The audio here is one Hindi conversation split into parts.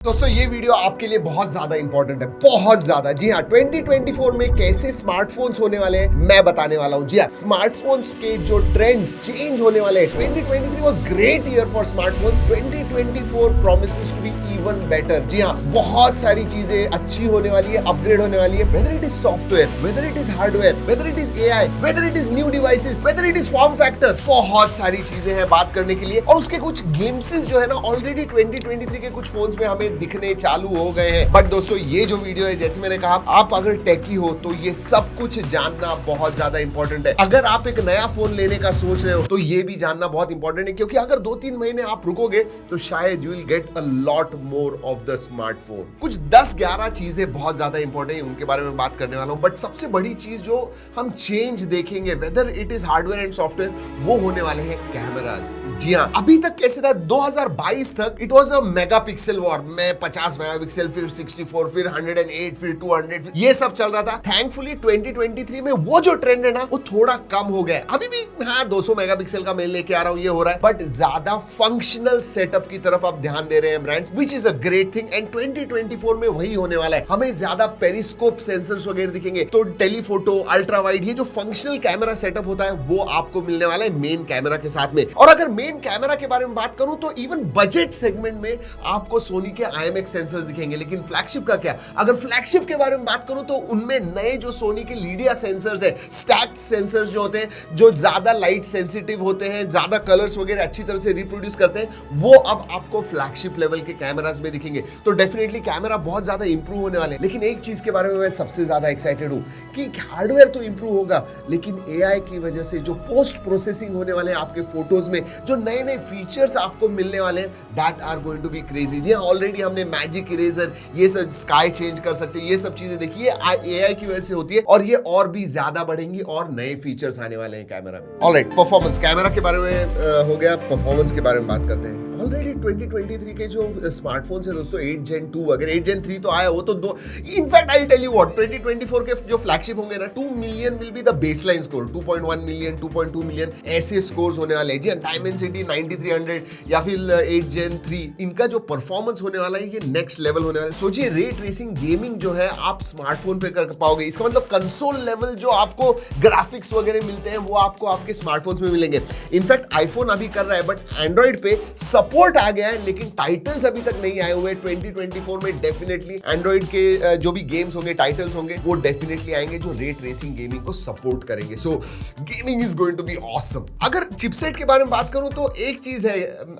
दोस्तों ये वीडियो आपके लिए बहुत ज्यादा इंपॉर्टेंट है, बहुत ज्यादा। जी हाँ, 2024 में कैसे स्मार्टफोन्स होने वाले हैं मैं बताने वाला हूँ। जी हाँ, स्मार्टफोन्स के जो ट्रेंड्स चेंज होने वाले हैं। 2023 was great year for smartphones. 2024 promises to be even better। जी हाँ, बहुत सारी चीजें अच्छी होने वाली है, अपग्रेड होने वाली है। Whether it is software, whether it is hardware, whether it is AI, whether it is new devices, whether it is form factor, बहुत सारी चीजें हैं बात करने के लिए। और उसके कुछ ग्लिम्पसेस जो है ना ऑलरेडी 2023 के कुछ फोन्स में हमें दिखने चालू हो गए हैं। बट दोस्तों ये जो वीडियो है, जैसे मैंने कहा, आप अगर टेकी हो तो ये सब कुछ जानना बहुत ज्यादा इंपॉर्टेंट है। अगर आप एक नया फोन लेने का सोच रहे हो तो ये भी जानना बहुत इंपॉर्टेंट है, क्योंकि अगर 2-3 महीने आप रुकोगे तो शायद you will get a lot more of the smartphone. कुछ 10-11 चीजें बहुत ज्यादा इंपॉर्टेंट है, उनके बारे में बात करने वाला हूं। बट सबसे बड़ी चीज जो हम चेंज देखेंगे, whether it is hardware and software, वो होने वाले हैं कैमरास। जी हाँ, अभी तक कैसे था, 2022 तक it was a megapixel war में 50 मेगापिक्सल, फिर 64, फिर 108, फिर 200, फिर ये सब चल रहा था। थैंकफुली 2023 में वो जो ट्रेंड है ना वो थोड़ा कम हो गया। अभी भी हाँ 200 मेगापिक्सल का मैं लेके आ रहा हूँ, ये हो रहा है, बट ज्यादा फंक्शनल सेटअप की तरफ आप ध्यान दे रहे हैं brands, which is a great thing. And 2024 में वही होने वाला है, हमें ज्यादा पेरिस्कोप सेंसर्स वगैरह दिखेंगे, तो टेलीफोटो, अल्ट्रा वाइड, ये जो फंक्शनल कैमरा सेटअप होता है वो आपको मिलने वाला है मेन कैमरा के साथ में। और अगर मेन कैमरा के बारे में बात करूं तो इवन बजट सेगमेंट में आपको सोनी के IMX सेंसर्स दिखेंगे। लेकिन फ्लैगशिप का क्या? अगर फ्लैगशिप के बारे में बात करूं तो उनमें नए जो सोनी के लीडिया सेंसर्स है, स्टैक्ड सेंसर्स जो होते हैं, जो ज्यादा लाइट सेंसिटिव होते हैं, ज्यादा कलर्स वगैरह अच्छी तरह से रिप्रोड्यूस करते हैं, वो अब आपको फ्लैगशिप लेवल के कैमरास में दिखेंगे। तो डेफिनेटली कैमरा बहुत ज्यादा इंप्रूव होने वाले हैं। लेकिन एक चीज के बारे में मैं सबसे ज्यादा एक्साइटेड हूं कि हार्डवेयर तो इंप्रूव होगा, लेकिन एआई की वजह से जो पोस्ट प्रोसेसिंग होने वाले हैं आपके फोटोज में, जो नए नए फीचर्स आपको मिलने वाले हैं, that are going to be crazy. जी ऑलरेडी हमने मैजिक इरेजर, ये सब स्काई चेंज कर सकते हैं, ये सब चीजें देखिए एआई की वजह से होती है, और ये और भी ज्यादा बढ़ेंगी और नए फीचर्स आने वाले हैं कैमरा में। ऑलराइट, परफॉर्मेंस, कैमरा के बारे में हो गया, परफॉर्मेंस के बारे में बात करते हैं। ऑलरेडी 2023 के जो स्मार्टफोन्स है दोस्तों, 8 Gen 2, अगर 8 Gen 3 तो आया, वो तो दो, in fact I tell you what, 2024 के जो फ्लैगशिप होंगे ना, 2 million will be the baseline score, 2.1 million, 2.2 million ऐसे स्कोर्स होने वाले हैं। जी डायमेंसिटी 9300 या फिर 8 Gen 3, इनका जो परफॉर्मेंस होने वाला है ये नेक्स्ट लेवल होने वाला है। सोचिए, रे ट्रेसिंग गेमिंग जो है आप स्मार्टफोन पे कर पाओगे। इसका मतलब कंसोल लेवल जो आपको ग्राफिक्स वगैरह मिलते हैं वो आपको आपके स्मार्टफोन्स में मिलेंगे। इनफैक्ट आईफोन अभी कर रहा है, बट एंड्रॉइड पे सपोर्ट आ गया है, लेकिन टाइटल्स अभी तक नहीं आए हुए। 2024 में डेफिनेटली एंड्रॉइड के जो भी गेम्स होंगे, टाइटल्स होंगे, वो डेफिनेटली आएंगे जो रे ट्रेसिंग गेमिंग को सपोर्ट करेंगे। So gaming is going to be awesome. अगर चिपसेट के बारे में बात करूं तो एक चीज है,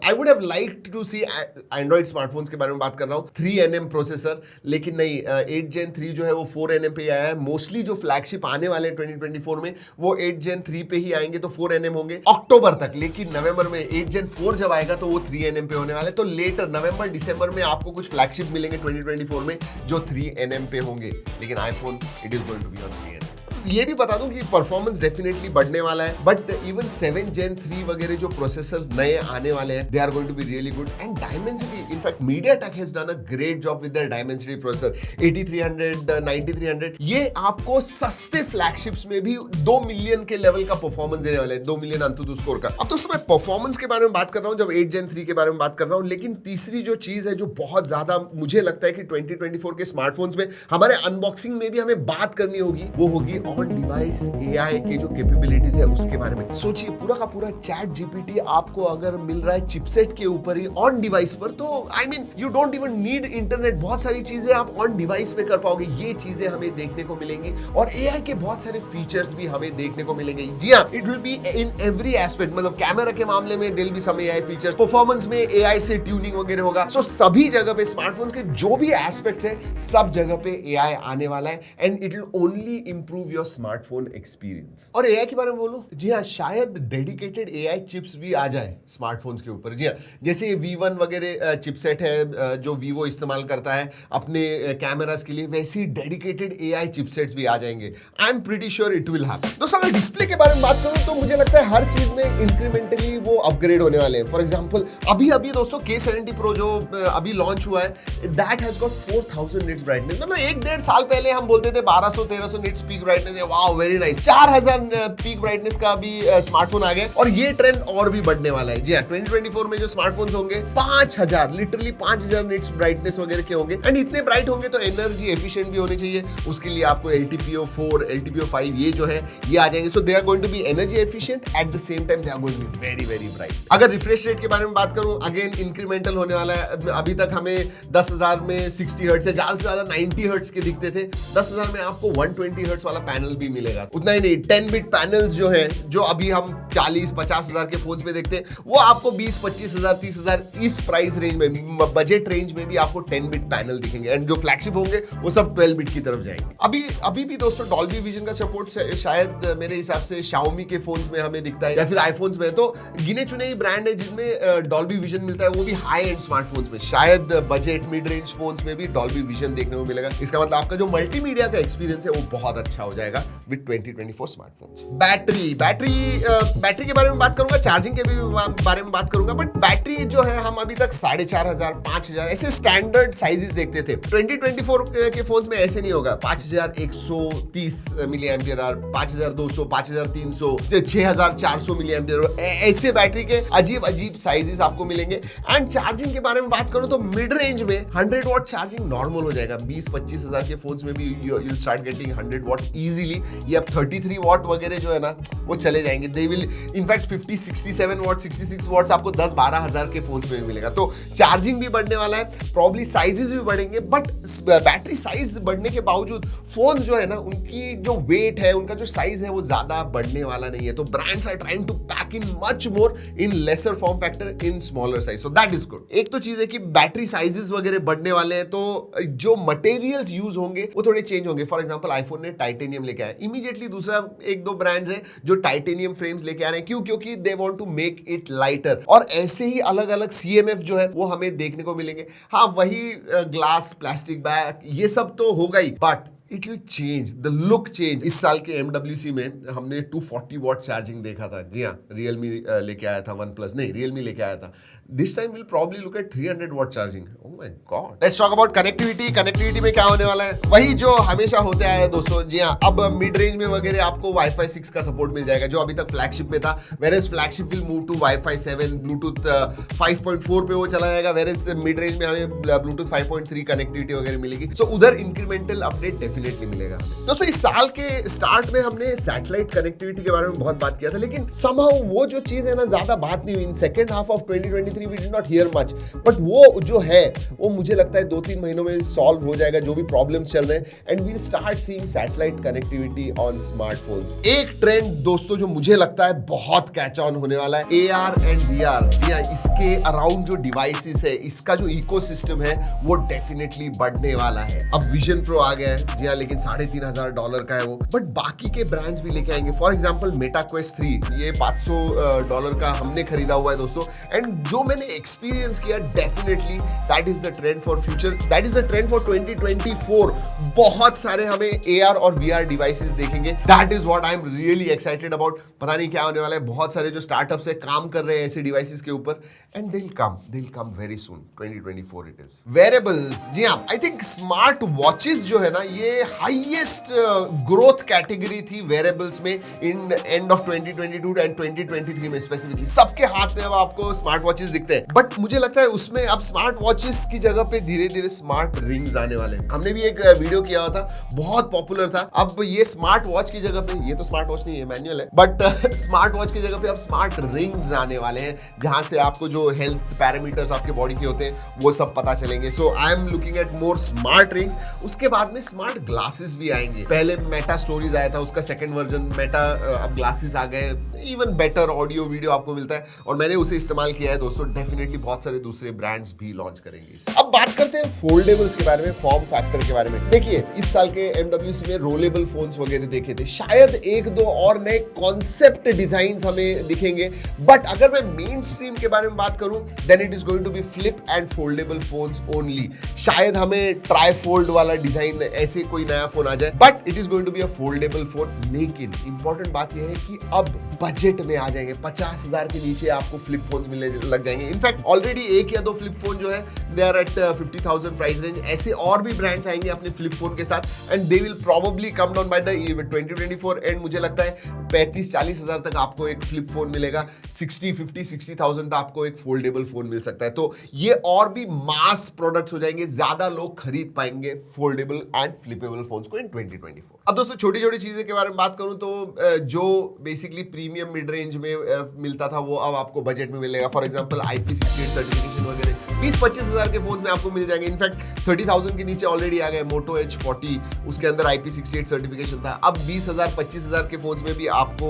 I would have liked to see, Android smartphones के बारे में बात कर रहा हूं, 3nm प्रोसेसर, लेकिन नहीं, 8 Gen 3 जो है वो 4nm पे ही आया है। मोस्टली जो फ्लैगशिप आने वाले हैं 2024 में वो 8 Gen 3 पे ही आएंगे, तो 4nm होंगे अक्टूबर तक। लेकिन नवंबर में 8 Gen 4 जब आएगा तो वो 3nm पे होने वाले। तो लेटर नवंबर दिसंबर में आपको कुछ फ्लैगशिप मिलेंगे 2024 में जो 3nm पे होंगे, लेकिन iPhone it is going to be on 3nm। ये भी बता दूं कि परफॉर्मेंस डेफिनेटली बढ़ने वाला है, बट इवन 7 Gen 3 वगैरह जो प्रोसेसर्स नए आने वाले हैं, they are going to be really good. And Dimensity, in fact MediaTek has done a great job with their Dimensity processor 8300, 9300। ये आपको सस्ते फ्लैगशिप्स में भी 2 मिलियन के लेवल का परफॉर्मेंस देने वाले हैं, 2 मिलियन अंतुतु स्कोर का। अब दोस्तों मैं परफॉर्मेंस के बारे में बात कर रहा हूं जब 8 Gen 3 के बारे में बात कर रहा हूं, लेकिन तीसरी जो चीज है जो बहुत ज्यादा मुझे लगता है कि 2024 के स्मार्टफोन्स में हमारे अनबॉक्सिंग में भी हमें बात करनी होगी, वो होगी ऑन डिवाइस एआई के जो कैपेबिलिटीज है उसके बारे में। सोचिए, पूरा का पूरा चैट जीपीटी आपको अगर मिल रहा है चिपसेट के ऊपर ही ऑन डिवाइस पर, तो I mean you don't even need internet, बहुत सारी चीजें आप ऑन डिवाइस पे कर पाओगे। ये चीजें हमें देखने को मिलेंगी, और एआई के बहुत सारे फीचर्स भी हमें देखने को मिलेंगे। जी हाँ, it will be in every aspect, मतलब कैमरा के मामले में दिल भी समय एआई फीचर्स, परफॉर्मेंस में एआई से ट्यूनिंग वगैरह होगा। सो सभी जगह पे स्मार्टफोन के जो भी एस्पेक्ट्स है, सब जगह पे एआई आने वाला है, and it will only improve your smartphone experience. और एआई के बारे में बोलो, जी हाँ, शायद डेडिकेटेड एआई चिप्स भी आ जाए स्मार्टफोन्स के ऊपर। जी हाँ, जैसे V1 वगैरह चिपसेट है जो वीवो इस्तेमाल करता है अपने कैमरास के लिए, वैसे ही डेडिकेटेड एआई चिपसेट्स भी आ जाएंगे। I am pretty sure it will happen. दोस्तों अगर डिस्प्ले के बारे में बात करूं तो मुझे लगता है हर चीज में इंक्रीमेंटली वो अपग्रेड होने वाले हैं। फॉर एग्जांपल अभी दोस्तों K70 Pro जो अभी लॉन्च हुआ है, that has got 4000 nits brightness. मतलब 1-1.5 साल पहले हम बोलते थे 1200-1300 निट्स पीक ब्राइटनेस कहते थे wow very nice. 4000 peak brightness का भी स्मार्टफोन आ गया और ये ट्रेंड और भी बढ़ने वाला है। जी हाँ, 2024 में जो स्मार्टफोन्स होंगे 5000 लिटरली 5000 निट्स ब्राइटनेस वगैरह के होंगे एंड इतने ब्राइट होंगे तो एनर्जी एफिशिएंट भी होने चाहिए। उसके लिए आपको LTPO4 LTPO5 ये जो है ये आ जाएंगे। So they are going to be energy efficient at the same time they are going to be very very bright. अगर रिफ्रेश रेट के बारे में बात करूं, अगेन इंक्रीमेंटल होने वाला है। अभी तक हमें 10,000 में 60 हर्ट्ज से ज्यादा 90 हर्ट्ज के दिखते थे। 10,000 में आपको 120 हर्ट्ज वाला पैनल भी मिलेगा। उतना ही नहीं, 10 बिट पैनल्स जो है जो अभी हम 40-50 हजार के फोन्स में देखते हैं वो आपको 20-25 हजार 30 हजार इस प्राइस रेंज में, बजट रेंज में भी आपको 10 बिट पैनल दिखेंगे एंड जो फ्लैगशिप होंगे वो सब 12 बिट की तरफ जाएंगे। अभी भी दोस्तों डॉल्बी विजन का सपोर्ट शायद मेरे हिसाब से Xiaomi के फोन्स में हमें दिखता है या फिर आईफोन्स में। तो गिने चुने ही ब्रांड है जिनमें डॉल्बी विजन मिलता है, वो भी हाई एंड स्मार्टफोन्स में। शायद बजट मिड रेंज फोन्स में भी डॉल्बी विजन देखने को मिलेगा। इसका मतलब आपका जो मल्टीमीडिया का एक्सपीरियंस है वो बहुत अच्छा हो जाएगा विद 2024 स्मार्टफोन्स। बैटरी के बारे में बात करूंगा, चार्जिंग के भी बारे में बात करूंगा, बट बैटरी जो है हम अभी तक 4500 5000 ऐसे स्टैंडर्ड साइजेस देखते थे। 2024 के फोन्स में ऐसे नहीं होगा। 5130 milli ampere hour, 5200, 5300, 6400 milli ampere, ऐसे बैटरी के अजीब अजीब साइजेस आपको मिलेंगे। एंड चार्जिंग के बारे में बात करूं तो मिड रेंज में 100 वॉट चार्जिंग नॉर्मल हो जाएगा। 20-25 हजार के फोन्स में भी you will start getting 100 what easily. ये अब 33 वॉट वगैरह जो है ना वो चले जाएंगे। They will in fact 50, 67 watt, 66 watts आपको 10-12 हजार के फोन्स में भी मिलेगा। तो चार्जिंग भी बढ़ने वाला है, प्रॉब्ली साइजेस भी बढ़ेंगे, बट बैटरी साइज बढ़ने के बावजूद फोन जो है ना उनकी जो वेट है, उनका जो साइज है वो ज्यादा बढ़ने वाला नहीं है। तो brands are trying to pack in much more in lesser form factor in smaller size, so that is good. एक तो चीज है कि बैटरी साइजेस वगैरह बढ़ने वाले हैं तो जो मटेरियल्स यूज होंगे वो थोड़े चेंज होंगे। फॉर एग्जांपल आईफोन ने टाइटेनियम लेके आया, इमीडिएटली दूसरा 1-2 ब्रांड्स हैं जो टाइटेनियम फ्रेम्स लेके आ रहे हैं। क्यों? क्योंकि they want to make it lighter. और ऐसे ही अलग अलग CMF जो है वो हमें देखने को मिलेंगे। हाँ, वही ग्लास, प्लास्टिक बैग, ये सब तो होगा ही, but it will change the look change. इस साल के MWC में हमने 240 वॉट चार्जिंग देखा था। जी हाँ, रियलमी लेके आया था, OnePlus नहीं, रियलमी लेके आया था। This time will probably look at 300 watt charging. Oh my God. Let's talk about connectivity. Connectivity में क्या होने वाला है? वही जो हमेशा होते आया है दोस्तों। जी हाँ, अब मिड रेंज में वगैरह आपको Wi-Fi 6 का सपोर्ट मिल जाएगा जो अभी तक फ्लैगशिप में था। Whereas flagship will move to Wi-Fi 7, Bluetooth 5.4 पे वो चला जाएगा। वेरेस मिड रेंज में हमें ब्लूटूथ 5.3 कनेक्टिविटी वगैरह मिलेगी। सो उधर इंक्रीमेंटल अपडेट डेफिनेटली मिलेगा। दोस्तों इस साल के स्टार्ट में हमने सैटेलाइट कनेक्टिविटी के बारे में बहुत बात किया था, लेकिन somehow वो जो चीज है ना ज्यादा बात नहीं हुई। In second half of 2023 we did not hear much, but वो जो है वो मुझे लगता है 2-3 महीनों में सॉल्व हो जाएगा जो भी प्रॉब्लम्स चल रहे हैं and we will start seeing satellite connectivity on smartphones. एक ट्रेंड दोस्तों जो मुझे लगता है बहुत कैच ऑन होने वाला है, AR एंड VR। जी हाँ, इसके अराउंड जो डिवाइसेस है, इसका जो इकोसिस्टम है वो डेफिनेटली बढ़ने वाला है। अब विजन प्रो आ गया है, जी हाँ, लेकिन $3,500 का है वो, बट बाकी के ब्रांड्स भी लेके आएंगे। फॉर एग्जांपल मेटा क्वेस्ट 3, ये $500 का हमने खरीदा हुआ है दोस्तों, एंड जो मैंने एक्सपीरियंस किया definitely that is the trend for future, that is the trend for 2024। बहुत सारे हमें AR और VR डिवाइसेस देखेंगे। That is what I am really excited about. पता नहीं क्या होने वाला है। बहुत सारे जो स्टार्टअप्स है काम कर रहे हैं ऐसे डिवाइसेस के ऊपर and they will come very soon. 2024 it is. Wearables, जी हाँ, आई थिंक स्मार्ट वॉचेस जो है ना ये हाईएस्ट ग्रोथ कैटेगरी थी वेरेबल्स में इन एंड ऑफ 2022 एंड 2023 में स्पेसिफिकली। सबके हाथ में अब आपको स्मार्ट वॉचेस दिखते हैं, बट मुझे लगता है उसमें अब स्मार्ट वॉचेस की जगह पे धीरे धीरे स्मार्ट रिंग्स आने वाले हैं। हमने भी एक वीडियो किया हुआ था, बहुत पॉपुलर था। अब ये स्मार्ट वॉच की जगह पे, ये तो स्मार्ट वॉच नहीं है, मैनुअल है, बट स्मार्ट वॉच की जगह पे अब स्मार्ट रिंग्स आने वाले हैं जहां से आपको जो हेल्थ पैरामीटर्स आपके बॉडी के होते हैं वो सब पता चलेंगे। So I am looking at more smart rings. उसके बाद में स्मार्ट ग्लासेस भी आएंगे। पहले मेटा स्टोरीज आया था, उसका सेकंड वर्जन मेटा, अब ग्लासेस आ गए। इवन बेटर ऑडियो वीडियो आपको मिलता है और मैंने उसे इस्तेमाल किया है दोस्तों। डेफिनेटली बहुत सारे दूसरे ब्रांड्स भी लॉन्च करेंगे इसे। अब बात करते हैं फोल्डेबल्स के बारे में, फॉर्म फैक्टर के बारे में। देखिए इस साल के MWC में रोलेबल फोन्स वगैरह देखे थे, शायद 1-2 और नए कॉन्सेप्ट डिजाइन हमें दिखेंगे, बट अगर मैं मेन स्ट्रीम के बारे में बात करूं then it is going to be flip and foldable phones only. शायद हमें ट्राई फोल्ड वाला डिजाइन ऐसे कोई नया फोन आ जाए, but it is going to be a foldable phone. लेकिन इंपॉर्टेंट बात यह है कि अब बजट में आ जाएंगे, 50,000 के नीचे आपको फ्लिप फोन मिलने लग जाएंगे। इनफैक्ट ऑलरेडी एक या दो फ्लिप फोन जो है they are at 50,000 price range. ऐसे और भी ब्रांड्स आएंगे अपने फ्लिप फोन के साथ and they will probably come down by the 2024 and मुझे लगता है 35-40 हजार तक आपको एक फ्लिप फोन मिलेगा, 60,000 तक आपको एक फोल्डेबल फोन मिल सकता है। तो ये और भी मास प्रोडक्ट्स हो जाएंगे, ज्यादा लोग खरीद पाएंगे फोल्डेबल एंड फ्लिपेबल फोन्स को इन 2024। अब दोस्तों छोटी छोटी चीजें के बारे में बात करूं तो जो बेसिकली प्रीमियम मिड रेंज में मिलता था वो अब आपको बजट में मिलेगा। फॉर एग्जांपल IP68 सर्टिफिकेशन वगैरह 20-25 हजार के फोन में आपको मिल जाएंगे। इनफैक्ट 30,000 के नीचे ऑलरेडी आ गए मोटो H40, उसके अंदर IP68 सर्टिफिकेशन था। अब 20,000-25,000 के फोन में भी आपको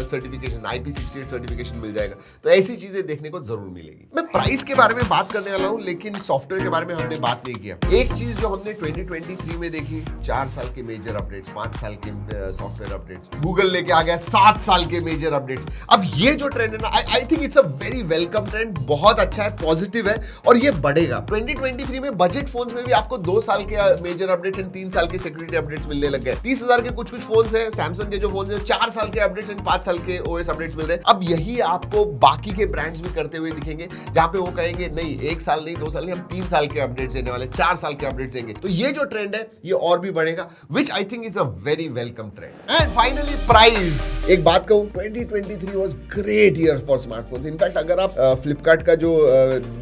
सर्टिफिकेशन IP68 सर्टिफिकेशन मिल जाएगा। तो ऐसी चीजें देखने को जरूर मिलेगी। मैं प्राइस के बारे में बात करने वाला हूं, लेकिन सॉफ्टवेयर के बारे में हमने बात नहीं किया। एक चीज जो हमने 2023 में देखी, 4 साल के मेजर अपडेट्स, 5 साल के सॉफ्टवेयर अपडेट्स, गूगल लेके आ गया 7 साल के मेजर अपडेट्स। अब ये जो ट्रेंड है ना, I think it's a very welcome trend, बहुत अच्छा है, पॉजिटिव है और ये बढ़ेगा। 2023 में बजट फोन्स में भी आपको 2 साल के मेजर अपडेट्स एंड 3 साल के सिक्योरिटी अपडेट्स मिलने लग गए। 30,000 के कुछ फोन्स है, सैमसंग के जो फोन्स है 4 साल के अपडेट्स एंड 5 साल के OS अपडेट्स मिल रहे हैं। अब यही आपको बाकी के ब्रांड्स भी करते हुए दिखेंगे, जहां पे वो कहेंगे नहीं 1 साल नहीं 2 साल नहीं, हम 3 साल के अपडेट्स देने वाले, 4 साल के अपडेट्स देंगे। तो ये जो ट्रेंड है ये और भी बढ़ेगा, which I think is a very welcome trend. And finally price, एक बात कहूं, 2023 was great year for smartphones. In fact अगर आप फ्लिपकार्ट का जो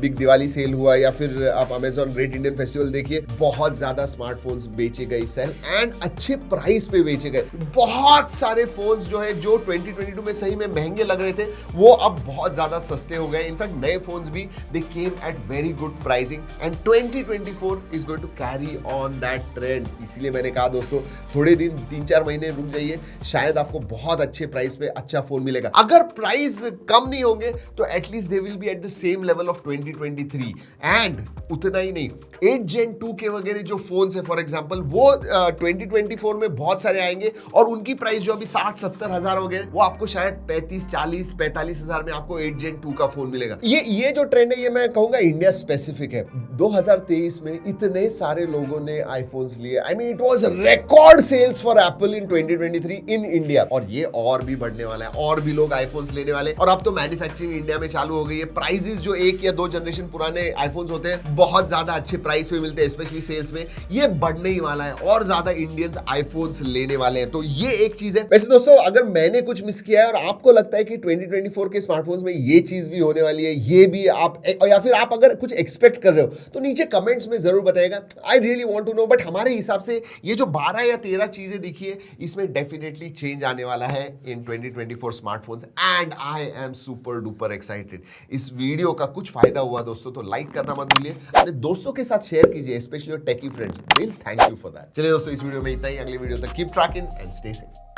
बिग दिवाली सेल हुआ या फिर आप अमेजॉन ग्रेट इंडियन फेस्टिवल देखिए, बहुत ज्यादा स्मार्टफोन्स बेचे गए सेल एंड अच्छे प्राइस पे बेचे गए। बहुत सारे फोन्स जो है जो 2022 में सही में महंगे लग रहे थे वो अब बहुत ज्यादा सस्ते हो गए। इनफैक्ट नए फोन्स भी they came at very good pricing and 2024 is going to carry on that trend. इसीलिए मैंने कहा दोस्तों थोड़े दिन 3-4 महीने रुक जाइए, शायद आपको बहुत अच्छे प्राइस पे अच्छा फोन मिलेगा। अगर प्राइस कम नहीं होंगे तो at least they will be eight the same level of 2023। And उतना ही नहीं, 8 Gen 2 के वगैरह जो फोन्स है फॉर एग्जांपल वो 2024 में बहुत सारे आएंगे और उनकी प्राइस जो अभी 60-70 हजार वगैरह वो आपको शायद 35-40-45 हजार में आपको 8 Gen 2 का फोन मिलेगा। ये जो ट्रेंड है ये मैं कहूंगा इंडिया स्पेसिफिक है। 2023 में इतने सारे लोगों ने आईफोन्स लिए, I mean it was record sales for Apple in 2023 in India, और ये और भी बढ़ने वाला है, और भी लोग आईफोन्स लेने वाले। और अब तो मैन्युफैक्चरिंग इंडिया में चालू हो गई है। प्राइसेस जो 1 या 2 जनरेशन पुराने आईफोन्स होते हैं बहुत ज्यादा अच्छे प्राइस पे मिलते हैं, स्पेशली सेल्स में, ये बढ़ने ही वाला है और ज्यादा इंडियंस आईफोन्स लेने वाले हैं। तो ये एक चीज है। वैसे दोस्तों अगर मैंने कुछ मिस किया है और आपको लगता है कि 2024 के स्मार्टफोन्स में ये चीज भी होने वाली है, ये भी आप या फिर आप अगर कुछ एक्सपेक्ट कर रहे हो तो नीचे कमेंट्स में जरूर बताइएगा। I really want to know. But हमारे हिसाब से ये जो 12 या 13 चीजें दिखी है इसमें डेफिनेटली चेंज आने वाला है इन 2024 smartphones and I am super duper excited. इस वीडियो का कुछ फायदा हुआ दोस्तों तो लाइक करना मत भूलिए, अपने दोस्तों के साथ शेयर कीजिए, specially your techie friends. Will thank you for that. चलिए दोस्तों इस वीडियो में इतना ही, अगली वीडियो तक keep trekking and stay safe.